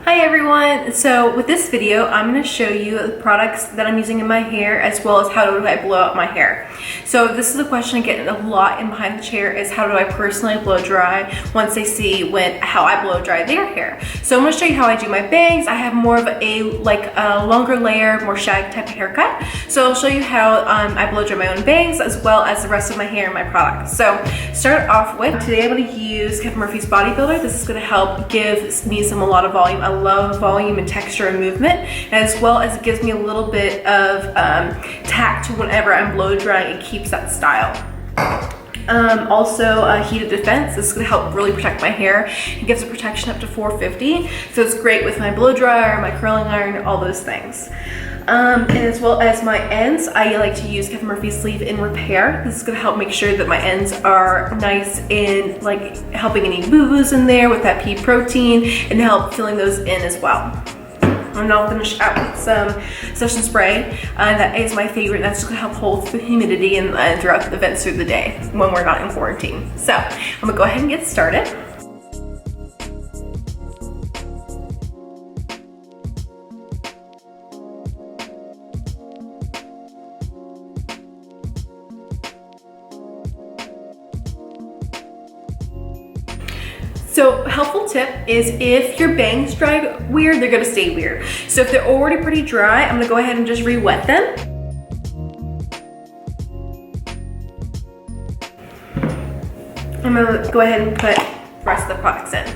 Hi everyone! So with this video, I'm going to show you the products that I'm using in my hair as well as how do I blow out my hair. So this is a question I get a lot in behind the chair is how do I personally blow dry once they see how I blow dry their hair. So I'm going to show you how I do my bangs. I have more of a longer layer, more shag type of haircut. So I'll show you how I blow dry my own bangs as well as the rest of my hair and my products. So start off with, today I'm going to use Kevin Murphy's Body Builder. This is going to help give me a lot of volume. I love volume and texture and movement, as well as it gives me a little bit of tact whenever I'm blow drying. It keeps that style. Also Heated Defense. This is going to help really protect my hair. It gives a protection up to 450, so it's great with my blow dryer, my curling iron, all those things. And as well as my ends, I like to use Kevin Murphy's Leave-In Repair. This is going to help make sure that my ends are nice and helping any boo-boos in there with that pea protein and help filling those in as well. I'm now going to finish out with some SESSION.SPRAY. That is my favorite. That's just going to help hold the humidity and throughout the events through the day when we're not in quarantine. So I'm going to go ahead and get started. So helpful tip is if your bangs dry weird, they're gonna stay weird. So if they're already pretty dry, I'm gonna go ahead and just re-wet them. I'm gonna go ahead and put the rest of the products in.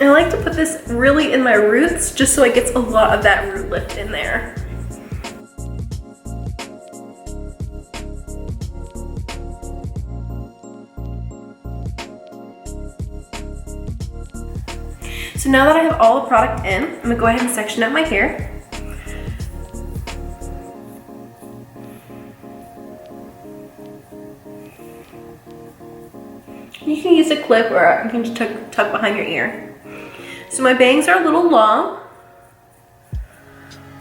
I like to put this really in my roots just so it gets a lot of that root lift in there. So now that I have all the product in, I'm gonna go ahead and section out my hair. You can use a clip or you can just tuck behind your ear. So my bangs are a little long.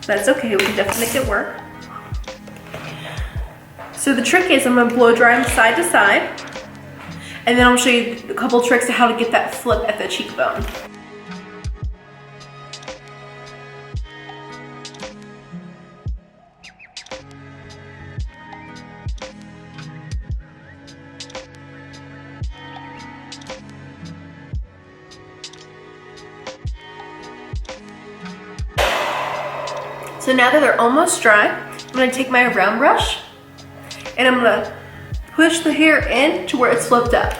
That's okay, we can definitely make it work. So the trick is I'm gonna blow dry them side to side, and then I'll show you a couple tricks to how to get that flip at the cheekbone. So now that they're almost dry, I'm going to take my round brush and I'm going to push the hair in to where it's flipped up.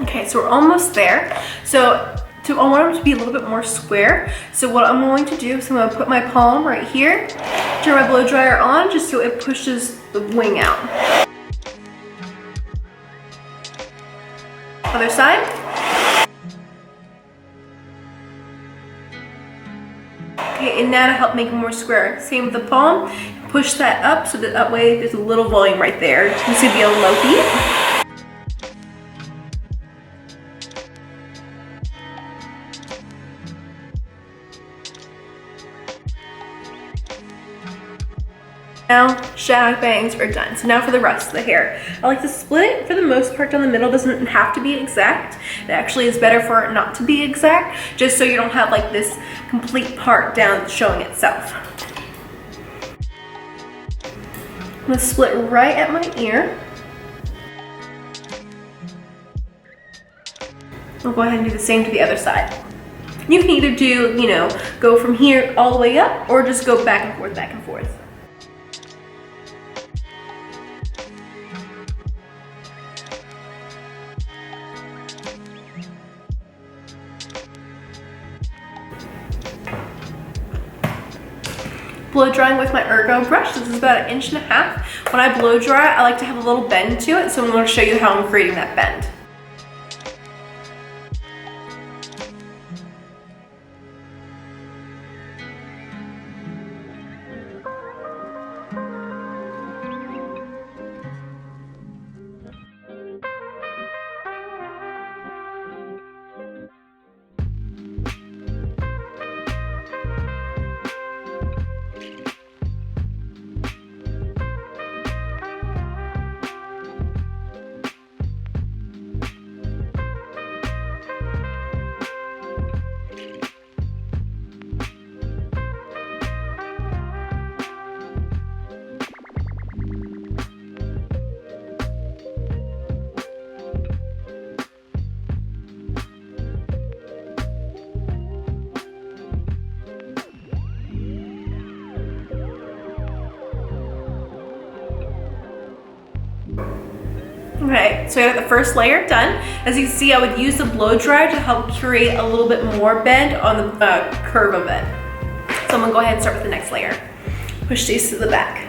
Okay, so we're almost there. So I want them to be a little bit more square. So what I'm going to do is I'm going to put my palm right here, turn my blow dryer on just so it pushes the wing out. Other side. Okay, and now to help make it more square, same with the palm, push that up so that way there's a little volume right there. It's going to be a low heat. Now, shag bangs are done. So now for the rest of the hair. I like to split it for the most part down the middle. It doesn't have to be exact. It actually is better for it not to be exact, just so you don't have this complete part down showing itself. I'm gonna split right at my ear. I'll go ahead and do the same to the other side. You can either do, go from here all the way up or just go back and forth, back and forth. blow drying with my Ergo brush. This is about 1.5 inches. When I blow dry, I like to have a little bend to it, so I'm going to show you how I'm creating that bend. Okay, so I got the first layer done. As you can see, I would use the blow dryer to help create a little bit more bend on the curve of it. So I'm gonna go ahead and start with the next layer. Push these to the back.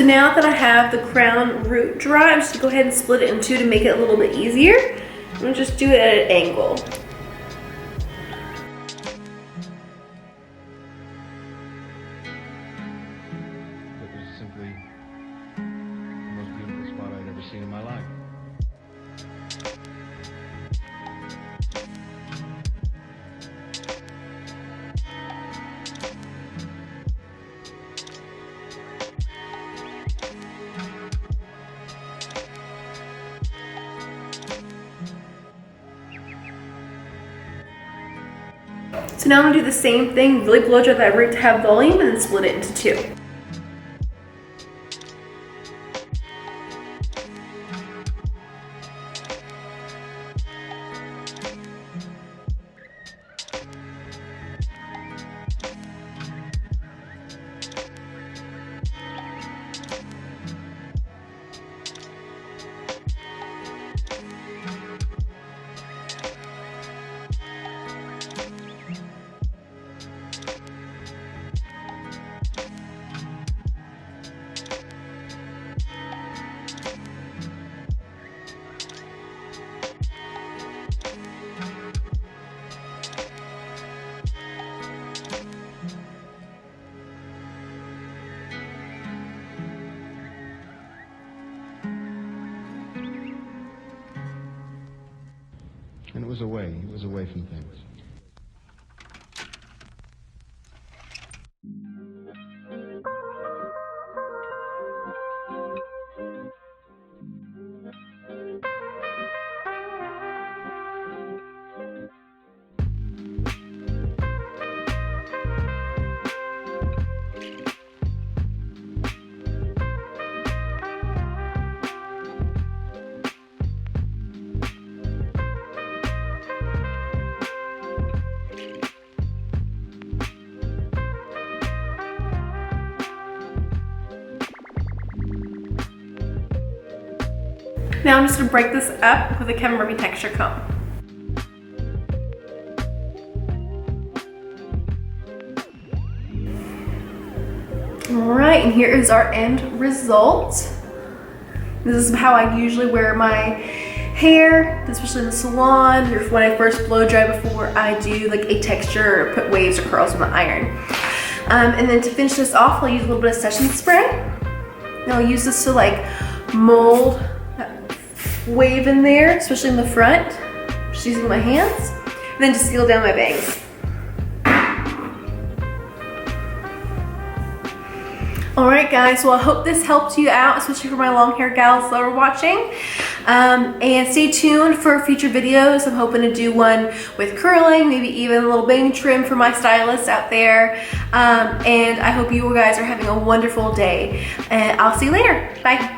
now that I have the crown root dry, I'm just gonna go ahead and split it in two to make it a little bit easier. I'm gonna just do it at an angle. That was simply the most beautiful spot I'd ever seen in my life. So now I'm gonna do the same thing, really blow dry that root to have volume and then split it into two. And it was away from things. Now I'm just gonna break this up with a KEVIN.MURPHY texture comb. All right, and here is our end result. This is how I usually wear my hair, especially in the salon, or when I first blow dry before I do like a texture or put waves or curls on the iron. And then to finish this off, I'll use a little bit of Session spray. And I'll use this to like mold that wave in there, especially in the front, just using my hands, and then to seal down my bangs. Alright guys, well I hope this helped you out, especially for my long hair gals that are watching. And stay tuned for future videos. I'm hoping to do one with curling, maybe even a little bang trim for my stylists out there. And I hope you guys are having a wonderful day. And I'll see you later. Bye.